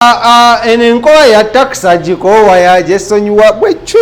En enkola ya taxa gikowa ya jesonyiwa bwechwi.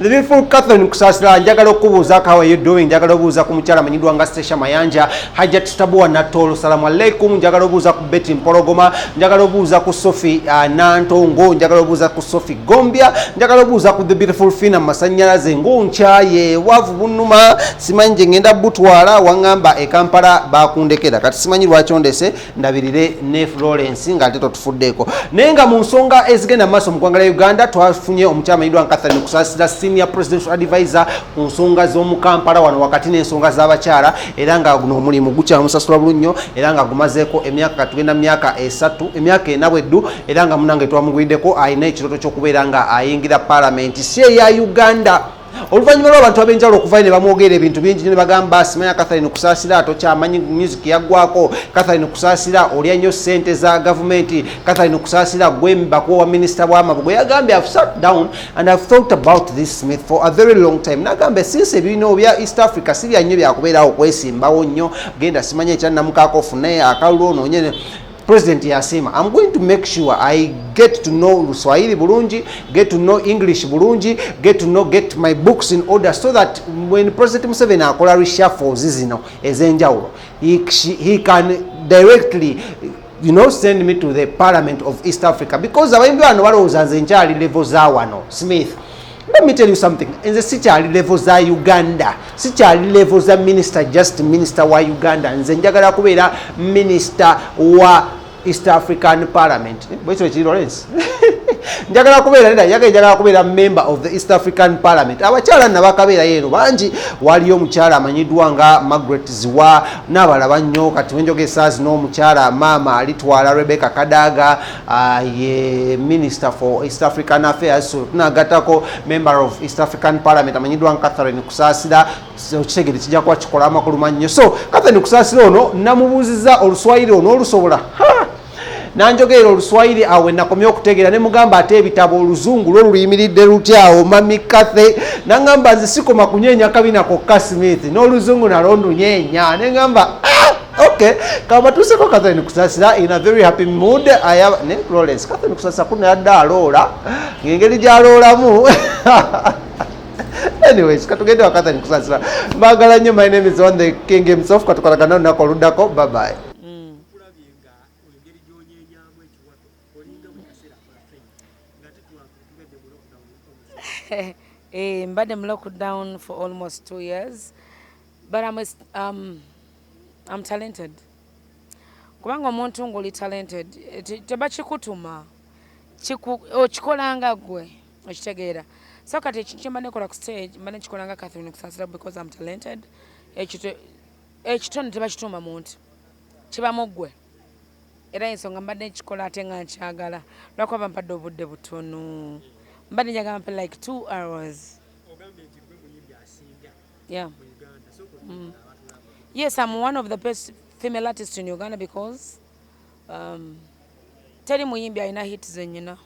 The beautiful Catherine Kusasira njagala okubuuza how are you doing? Njagala obuuza ku mukyala amanyidwa nga Stesha Mayanja, Hajat Tabuwa Natolo, salamu alaikum. Njagala obuuza ku Betty Mpologoma, njagala obuuza ku Sophie Nantongo, njagala obuuza ku Sophie Gombia, njagala obuuza ku the beautiful Fina Masanyalaze ngonchaye wavu bunuma simanyi ngenda butwala wangamba e Kampala bakundekera kati simanyi lwaki ondese ndabirire ne Florence nga teto tufuddeko nenga mu nsonga ezigenda maaso mu ggwanga lya Uganda twafunye omukyala amanyidwa Catherine Kusasira senior presidential advisor ku nsonga z'omu Kampala wano wakati n'ensonga z'abakyala era nga guno omulimu gukyamusasula bulunyo era nga gumazeeko emyaka tugenda myaka 3 emyaka 4 bweddu era nga munange twamugwiddeko ayina ekiroto ky'okubeera nga ayingira parliament si eya Uganda. Oluvannyuma lw'abantu ab'enjawulo okuvayo ne bamwogera ebintu bingi ne bagamba simanya Catherine Kusasira tokyamanyi music yaggwako, Catherine Kusasira olya nnyo ssente za gavumenti, Catherine Kusasira gwembakuwa wa minisita w'amabu gwe yagambye I've sat down and I've thought about this myth for a very long time. Nagambe since ebino bya East Africa si bya nnyo byakubeerawo kwesimbawo nnyo genda simanya ekyannamukaako ofune akalulu onoonye President Yasima, I'm going to make sure I get to know Swahili Burunji, get to know English Burunji, get my books in order so that when President Museveni akola reshuffles zino ezenjawulo, he can directly send me to the Parliament of East Africa because abayimbi bano balowooza nze nkyali level za wano Smith. Let me tell you something. In the sichali level za Uganda, sichali level za minister, just minister wa Uganda. Nze njagala kubeera minister wa East African Parliament. Bwekyo Lawrence. Njagala kubeera member of the East African Parliament. Abakyala nabakabeera yeno bangi waliyo omukyala amanyidwa nga Margaret Ziwa n'abalaba nnyo kati wenjogesa zino omukyala maama alitwala Rebecca Kadaga ye Minister for East African Affairs, so tunagattako member of East African Parliament amanyidwa nga Catherine Kusasira okitegere kijja kuba kikola amakulu mannyo. So Catherine Kusasira ono namubuuziza oluswayiri ono olusobola nanjogera oluswayiri awe nakomye okutegeera ne mugamba ate ebitabo oluzungu lwoluyimiridde lutyawo mami Kathe nangamba nze sikoma kunyeenya kabina kokka Smith n'oluzungu nalwo ndunyeenya nengamba okay kaba tuseko Catherine Kusasira in a very happy mood. I have ne Florence Catherine Kusasira kuna yadda aloola ngengeri gyaloolamu anyways katugende wa Catherine Kusasira mbagala nnyo. My name is on the king himself katukolagana olunaku oluddako. Bye bye. Mbadde mu lockdown for almost 2 years, but I'm talented. Kubanga omuntu ng'oli talented tebakikutuma okikolanga gwe okitegeera. So kati ekintu kyemba nekola ku stage mba nekikolanga Catherine Kusasira because I'm talented. Ekitone tebakituma muntu kibamu ggwe era ensonga mbadde nkikola ate nga nkyagala lwakuba mpadde obudde butono. But I got like 2 hours. Yeah. Yes, I'm one of the best female artists in Uganda because teri muyimbi alina hits zenyina.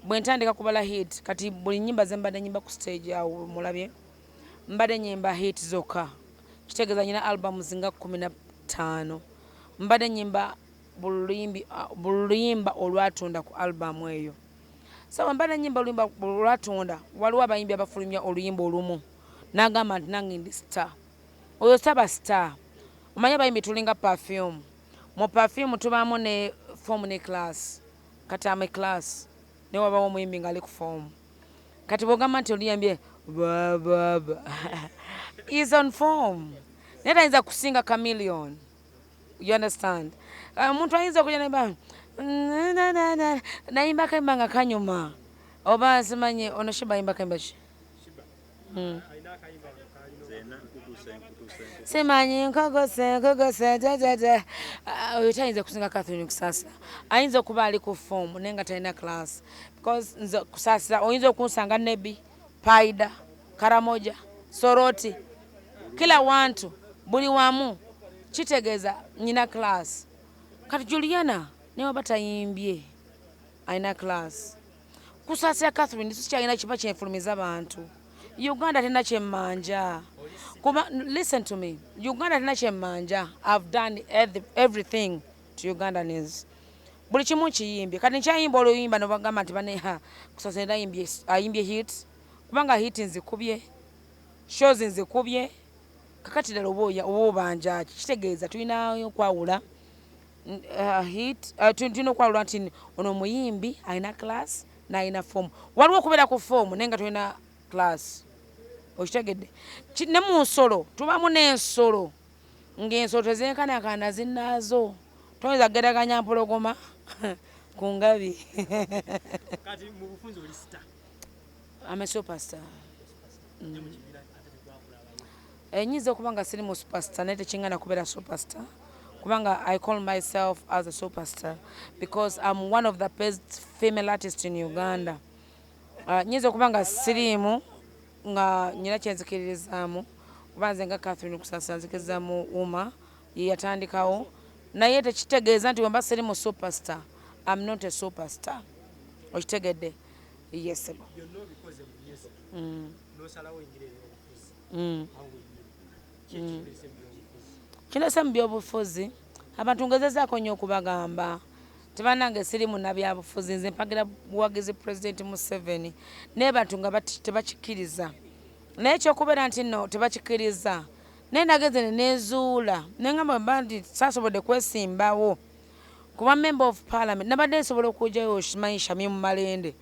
Bwe ntandika kubala hit kati buli nyimba ze mbadde nyimba ku stage awo mulabye mbadde nyimba hit zokka. Kitegeeza nyina albums nga 15. Mbadde nyimba buluyimba olwatunda ku album eyo. So mbadde nyimba oluyimba olwatunda waliwo abayimbi abafulumya oluyimba olumu n'agamba nti nange ndi star. Oyo saba star. Omanya abayimbi tulinga perfume. Mu perfume tubaamu ne form ne class. Kati ame class ne wabawo omuyimbi ngali ku form. Kati bw'ogamba nti oluyambye baba is on form. Neta ayinza kusinga chameleon. You understand? Omuntu ayinza okujja neba nayimba kayimba nga kanyuma oba simanye ono shiba yimba kayimba ki simanyi nkogose jajaja oyo tayinza kusinga Catherine Kusasira. Ayinza okuba ali ku form nenga talina class because nze Kusasira oyinza okunsanga Nebi Paida Karamoja Soroti kila wantu buli wamu kitegeeza nyina class. Kati Juliana newa batayimbye aina class. Kusasira Catherine sikyalina kiba kyenfulumiza abantu. Uganda tena kyemmanja. Listen to me. Uganda tena kyemmanja. I've done everything to Ugandans. buli kimu kiyimbye kati nkyayimba oluyimba nobagamba nti bane Kusasira ayimbye hit kubanga hit nzikubye shows nzikubye kakati ddala oba obanja kitegeeza tulinayo okwawula hit tulina okwawula nti ono omuyimbi alina class n'alina form waliwo okubeera ku form naye nga tulina class okitegedde ne mu nsolo tubamu n'ensolo ng'ensolo tezenkanakana zinnaazo toyinza geraganya mpologoma ku ngabi kati mu bufunzi oli star I'm a superstar nyinza okuba nga siri mu superstar naye tekingana kubeera superstar kubanga I call myself as a superstar because I'm one of the best female artists in Uganda. Nyinza okuba nga siriimu nga nyina kyenzikiririzaamu kuba nze nga Catherine Kusasira nzikirizaamu uma ye yatandikawo naye tekitegeeza nti wemba siri mu superstar. I'm not a superstar. Okitegedde? Yes. byonna obikoze mu yesu n'osalawo enjira ey'obufuzi kinese mu byobufuzi abantu ngezezaako nnyo okubagamba tebanange siri munnabyabufuzi nze mpagira buwagizi President Museveni naye bantu nga tebakikiriza naye ekyokubeera nti nno tebakikiriza naye nageze nezuula nengamba mba nti saasobodde kwesimbawo kuba member of parliament nabadde nsobola okujjayo oshimanyi Shamim Malende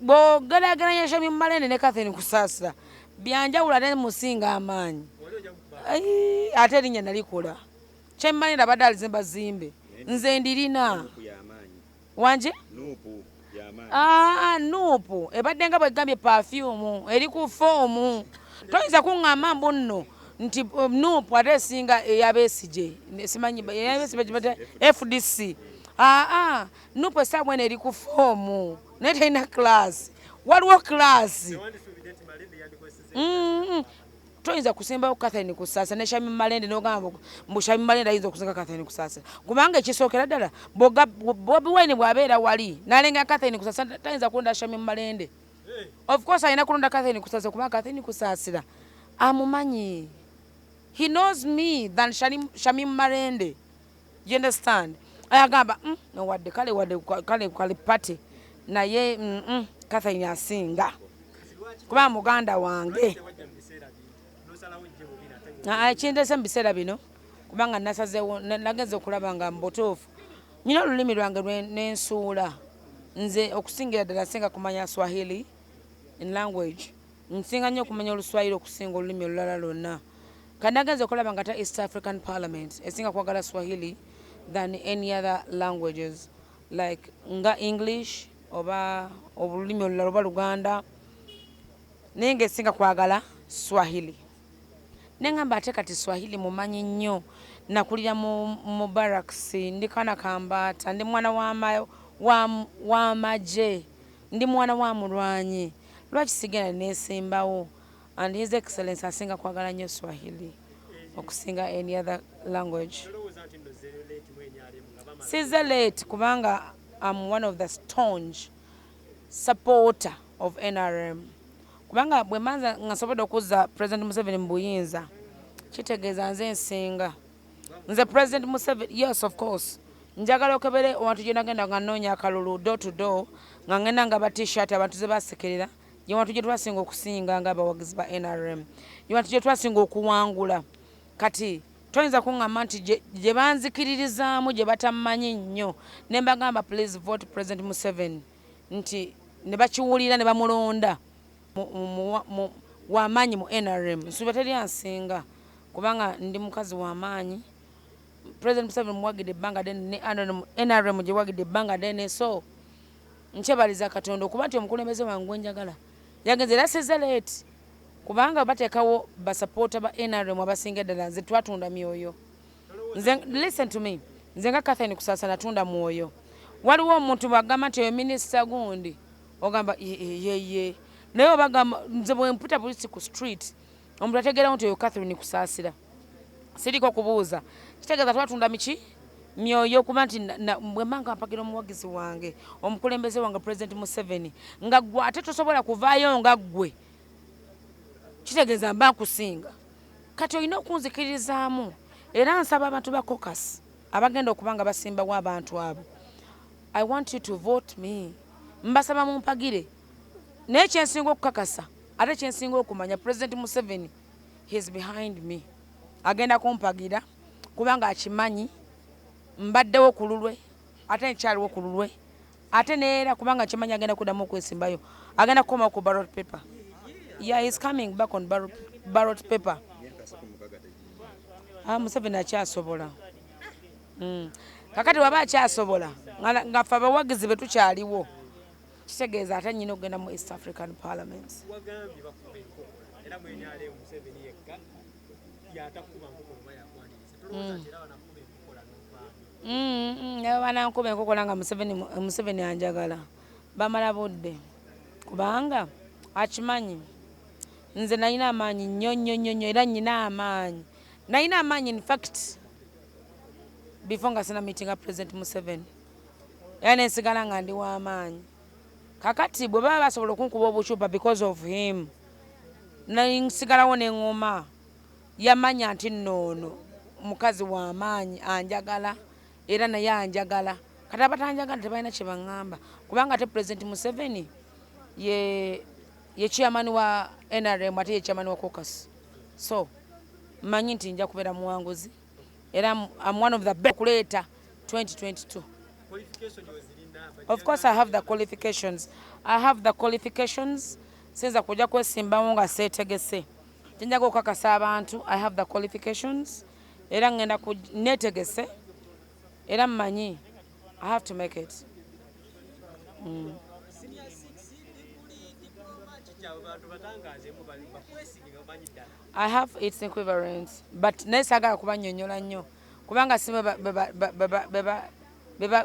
bw'ogerageranya Shamim Malende ne Catherine Kusasira byanjawulo ate musinga amaanyi ate erinnya nalikola Shamim Malende abadde alizimba zimbe nze ndirina wanje nuupu ebadde nga bwegambye perfume eri ku foomu toyinza kuŋŋamba mbu nno nti nuupu ate esinga eyabeesije simanyi FDC nuupu esaawa eno eri ku foomu naye terina class waliwo class toyinza kusimbawo Catherine Kusasira ne Shamim Malende n'ogamba mbu Shamim Malende ayinza okusinga Catherine Kusasira kubanga ekisookera ddala Bobi Wine bw'abeera wali n'alenga Catherine Kusasira tayinza kulonda Shamim Malende. Of course alina kulonda Catherine Kusasira kubanga Catherine Kusasira amumanyi. He knows me than Shamim Malende. You understand? Ayagamba wadde kale party naye Catherine asinga kuba muganda wange. Ekindese mu biseera bino kubanga nasazeewo nagenze okulaba nga mbutuufu nyina olulimi lwange n'ensuula nze okusingira ddala singa kumanya Swahili in language nsinga nnyo okumanya Oluswahili okusinga olulimi olulala lwonna kandi nagenze okulaba nga ta East African Parliament esinga kwagala Swahili than any other languages like nga English oba olulimi olulala oba Luganda naye ng'esinga kwagala Swahili. Nengamba ate kati Swahili mumanyi nnyo nakulira mu barracks ndi kana Kambata ndi mwana wa maje ndi mwana wa mulwanyi lwaki sigenda nesimbawo and his excellence asinga kwagala nnyo Swahili okusinga any other language. Size late kubanga I'm one of the staunch supporter of NRM. Kubanga bwe manza ngasobodde okuza President Museveni mu buyinza kitegeeza nze nsinga nze President Museveni. Yes, of course njagala okebere abantu gye nagenda nga nnoonya akalulu door to door nga ngenda nga ba t-shirt abantu ze basekerera gye bantu gye twasinga okusinga nga abawagizi ba NRM gye bantu gye twasinga okuwangula kati toyinza kuŋŋamba nti gye banzikiririzaamu gye batamanyi nnyo ne mbagamba please vote President Museveni nti ne bakiwulira ne bamulonda w'amaanyi mu NRM nsuuba teri ansinga kubanga ndi mukazi w'amaanyi. President Museveni muwagidde ebbanga ddene ne NRM gye wagidde ebbanga ddene so nkyebaliza Katonda okuba nti omukulembeze wange gwenjagala yagenze era size late kubanga bateekawo basapoota ba NRM abasinga ddala nze twatunda myoyo. Listen to me, nze nga Catherine Kusasira natunda mwoyo. Waliwo omuntu bw'agamba nti oyo minisita gundi ogamba yeye naye obagamba nze bwe mputa polisi ku street omuntu ategeerawo nti oyo Catherine Kusasira siriko kubuuza kitegeeza twatunda miki myoyo kuba nti bwe mbanga mpagira omuwagizi wange omukulembeze wange President Museveni nga gwe ate tosobola kuvaayo nga ggwe kitegeeza mba nkusinga kati olina okunzikirizaamu era nsaba abantu ba caucus abagenda okubanga basimbawo abantu abo I want you to vote me. Mbasaba mumpagire. Naye kyensinga okukakasa ate kyensinga okumanya President Museveni he's behind me. Agenda kumpagira kubanga akimanyi mbaddewo ku lulwe ate nkyaliwo ku lulwe ate neera kubanga akimanyi agenda kuddamu okwesimbayo agenda kukoma ku ballot paper. Yeah, he's coming back on ballot paper. Museveni akyasobola. Kakati waba akyasobola nga ffe abawagizi be tukyaliwo kitegeeza ate nnyina okugenda mu East African Parliament. Banankuba enkokola nga Museveni anjagala bamala budde kubanga akimanyi nze nalina amaanyi nnyo era nnyina amaanyi nalina amaanyi in fact before nga sina meeting President Museveni era nensigala nga ndi w'amaanyi. Kakati bwe baba basobola okunkuba obucupa because of him nansigalawo neŋŋoma yamanya nti noono mukazi w'amaanyi anjagala era naye anjagala kati abatanjagala tebalina kye baŋŋamba kubanga ate President Museveni ye chairman wa NRM ate ye chairman wa caucus. So manyi nti nja kubeera muwanguzi era I'm one of the best kuleeta 2022. Of course I have the qualifications. Sinza kujja kwesimbawo nga seetegese. Tinjaga okukakasa abantu. I have the qualifications. Era ngenda neetegese. Era mmanyi. I have to make it. I have its equivalent. But nesagala kubannyonnyola nnyo. Kubanga si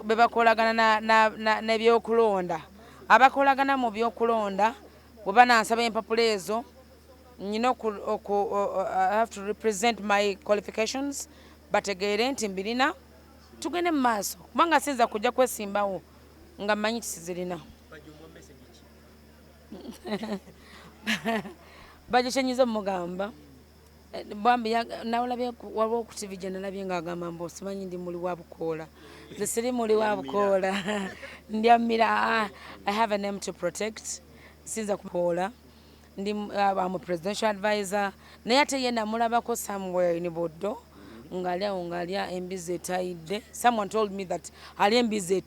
bebakolagana n'ebyokulonda. Abakolagana mu byokulonda bwe banansaba empapula ezo nnyina I have to represent my qualifications bategeere nti mbirina tugende mu maaso kubanga sinza kujja kwesimbawo nga mmanyi kisizirina. Baje kyenyiza mugamba bambi nawulabye waliwo ku TV gye nalabye ng'agamba mbu simanyi ndi muli wa Bukoola. Nze siri muli wa Bukoola ndyamira. I have a name to protect. Sinza Bukoola ndi I'm a presidential advisor naye ate ye namulabako somewhere in Boddo ngalya embizi etayidde. Someone told me that ali embizi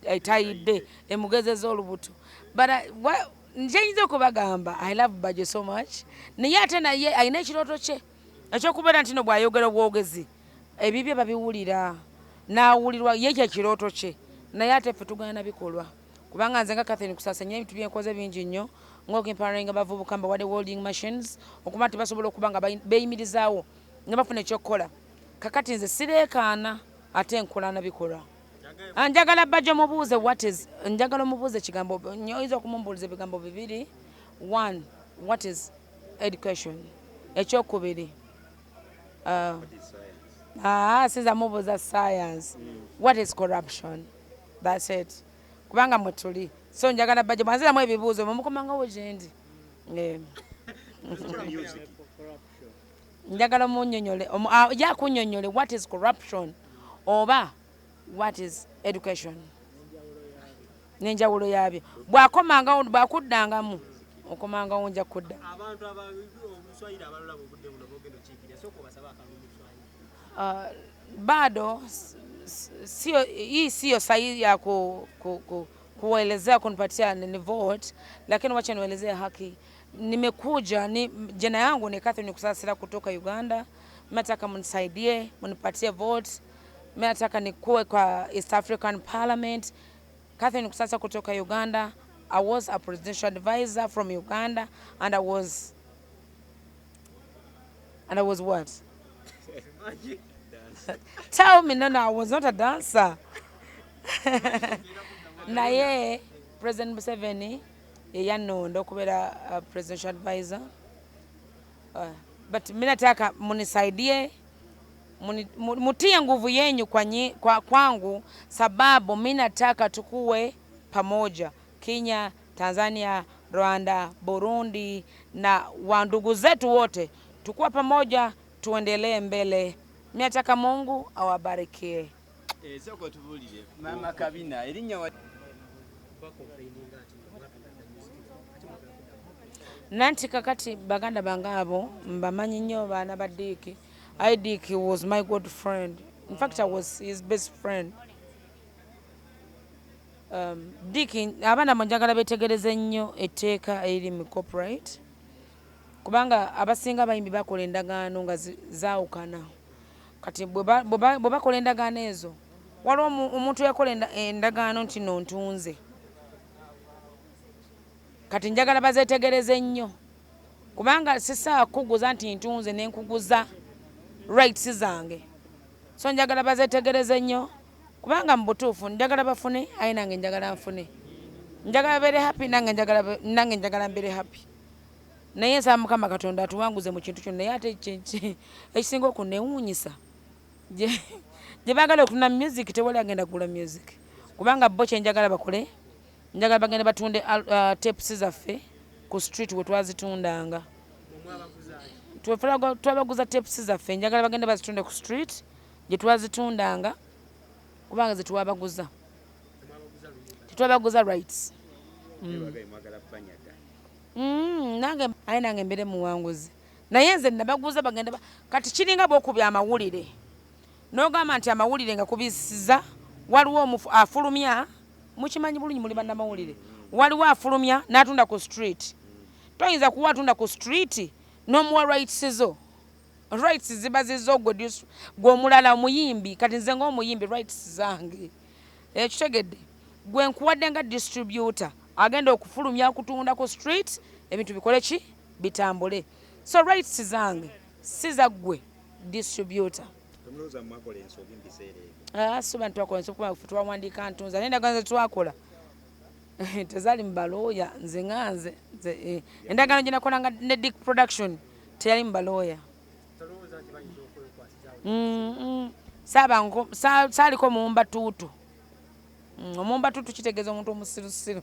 etayidde emugezeza olubuto but njenyiza okubagamba I love Baje so much naye ate naye alina ekirooto kye ekyokubeera nti no bw'ayogera obwogezi ebibye babiwulira n'awulirwa ye ekyo ekirooto kye naye ate ffe tugana nabikolwa kubanga nze nga Catherine Kusasa nnyo ebintu byenkoze bingi nnyo ng'okimpowering abavubuka mbawadde welding machines okuba nti basobola okuba nga beeyimirizaawo nga bafuna ekyokukola. Kakati nze sireekaana ate nkola nabikolwa. Njagala Baje mubuuze njagala omubuuze ekigambo oyinza okumumbuuliza ebigambo bibiri. One, what is education? Ekyokubiri sinza mubuuza science. What is corruption? That's it. Kubanga mwe tuli so njagala Baje mwanziramu ebibuuzo mumukomangawo gye ndi. Njagala munnyonnyole yakunnyonnyole what is corruption oba what is education n'enjawulo yaabyo bw'akomangawo bw'akuddangamu okomangawo nja kudda. Bado hii siyo sahihi ya kuelezea kunipatia ni vote, lakini wacha nielezee haki. Nimekuja jina yangu ni Catherine Kusasira kutoka Uganda. Nataka mnisaidie mnipatie vote. Nataka nikuwe kwa East African Parliament. Catherine Kusasira kutoka Uganda. I was a presidential advisor from Uganda and I was what? Tell me, no, I was not a dancer. Naye President Museveni yanondo okubeera presidential advisor. But minataka munisaidie mutie nguvu yenyu kwangu sababu minataka tukuwe pamoja Kenya, Tanzania, Rwanda, Burundi na wandugu zetu wote tukuwa pamoja tuendelee mbele. Minataka Mungu awabarikie. Soko tubulire mama kabina erinnya wa nanti kakati baganda bangabo mbamanyi nnyo baana ba Dick. Dick was my good friend. In fact, I was his best friend. Dick abaana munjagala betegereze nnyo etteeka eriri mu corporate kubanga abasinga bayimbi bakola endagaano nga zaawukana. Kati bwe bakola endagaano ezo waliwo omuntu yakola endagaano nti no ntunze. Kati njagala bazetegereze nnyo kubanga sisaa kuguza nti ntunze nenkuguza rights zange. So njagala bazetegereze nnyo kubanga mu butuufu njagala bafune aye nange njagala nfune. Njagala beere happy nange njagala mbeere happy. Naye nsaba Mukama Katonda atuwanguze mu kintu kyonna. Naye ate ekisinga okuneewuunyisa gye baagala okutuna music tewali agenda kugula music kubanga bo kyenjagala bakole njagala bagenda batunde tapes zaffe ku street we twazitundanga. Twabaguza tapes zaffe njagala bagenda bazitunde ku street gye twazitundanga kubanga zetwabaguza tetwabaguza rights. Nange aye nange mbere muwanguzi naye nze nabaguza bagenda kati kiringa bwokubya amawulire n'ogamba nti amawulire nga kubisiza waliwo afulumya mukimanyi bulungi muli bannamawulire waliwo afulumya n'atunda ku street. Toyinza kuwa atunda ku street n'omuwa rights zo. Rights ziba zizo gw'omulala omuyimbi kati nze ng'omuyimbi rights zange ekitegedde gwe nkuwadde nga distributor agenda okufulumya kutunda ku street ebintu bikole ki bitambule. So rights zange si za gwe distributor. Suba ntwakola ensobi kuba twawandiika ntunza naye endagaano ze twakola tezali mu balooya nze nganze endagaano gye nakolanga ne Dick production teyali mu balooya. Saaliko muwumbatuutu. Omuwumbatuutu kitegeeza omuntu omusirusiru.